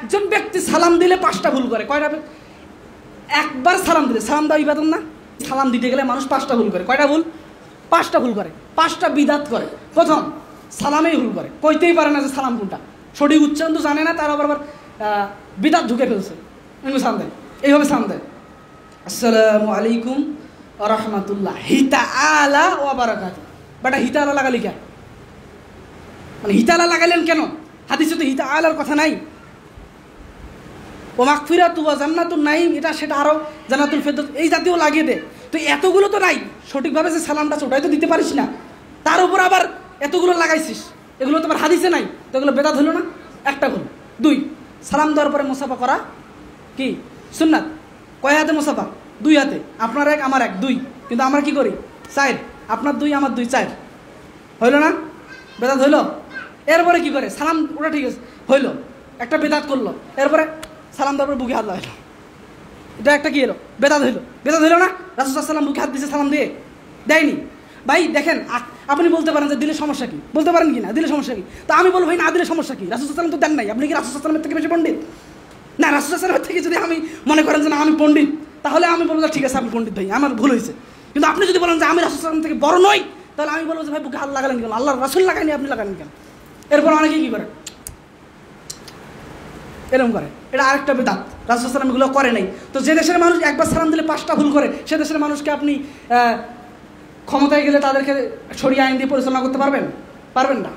একজন ব্যক্তি সালাম দিলে 5টা ভুল করে। কয়টা? একবার সালাম দিলে, সালাম দেওয়া ইবাদত না? সালাম দিতে গেলে মানুষ 5টা ভুল করে। কয়টা ভুল? 5টা ভুল করে, 5টা বিদাত করে। প্রথম, সালামেই ভুল করে, কইতেই পারে না যে সালাম কোনটা, সঠিক উচ্চারণ তো জানে না, তার আবার বিদাত ঢুকে ফেলছে, এমনি সালাম দেয়, এইভাবে সালাম দেয়, আসসালামু আলাইকুম ওয়া রাহমাতুল্লাহ হিতা আলা ওয়া বারাকাতুহু। বাটা হিতা আলা লাগালি কেন? মানে হিতা আলা লাগালেন কেন? হাদিসে তো হিতা আলার কথা নাই। ও মাগফিরাতু ওয়া জান্নাতুন নাঈম, এটা সেটা আরও জান্নাতুল ফেরদৌস, এই জাতীয় লাগিয়ে দে। তো এতগুলো তো নাই, সঠিকভাবে যে সালামটা ওটাই তো দিতে পারিস না, তার উপর আবার এতগুলো লাগাইছিস, এগুলো তোমার হাদিসে নাই, তো এগুলো বেদাত হলো না? একটা ভুল। 2, সালাম দেওয়ার পরে মুসাফা করা কি সুন্নাত। কয় হাতে মুসাফা? 2 হাতে। আপনার 1 আমার 1, 2, কিন্তু আমরা কি করি? 4, আপনার 2 আমার 2, 4। হইল না? বেদাত হইল। এরপরে কি করে? সালাম ওটা ঠিক আছে, হইল, একটা বেদাত করলো, এরপরে সালাম দেওয়ার পরে বুকে হাত লাগাইল, এটা একটা কি এলো? বেদাত হইল। বেদাত হইল না? রাসূল সাল্লাল্লাহু আলাইহি ওয়াসাল্লাম বুকে হাত দিয়েছে, সালাম দিয়ে দেয়নি। ভাই দেখেন, আপনি বলতে পারেন যে দিলে সমস্যা কি, বলতে পারেন কি না দিলে সমস্যা কি? তো আমি বলবো ভাই না দিলে সমস্যা কি? রাসূল সাল্লাল্লাহু আলাইহি ওয়াসাল্লাম তো দেন নাই, আপনি কি রাসূল সাল্লাল্লাহু আলাইহি ওয়াসাল্লামের থেকে বেশি পণ্ডিত? না, রাসূল সাল্লাল্লাহু আলাইহি ওয়াসাল্লামের থেকে যদি আমি মনে করেন যে না আমি পণ্ডিত, তাহলে আমি বলবো ঠিক আছে আপনি পণ্ডিত ভাই, আমার ভুল হয়েছে। কিন্তু আপনি যদি বলেন যে আমি রাসূল সাল্লাল্লাহু আলাইহি ওয়াসাল্লাম থেকে বড় নই, তাহলে আমি বলবো যে ভাই বুকে হাত লাগালেন কেন? আল্লাহর রাসূল লাগায়নি, আপনি লাগালেন কেন? এরপর অনেকে কি করে? এরকম করে, এটা আরেকটা বেদাত। রাসূল সাল্লাল্লাহু আলাইহি ওয়াসাল্লাম এগুলো করে নাই। তো যে দেশের মানুষ একবার সালাম দিলে 5টা ভুল করে, সে দেশের মানুষকে আপনি ক্ষমতায় গেলে তাদেরকে সরিয়ে আইন দিয়ে পরিচালনা করতে পারবেন? পারবেন না।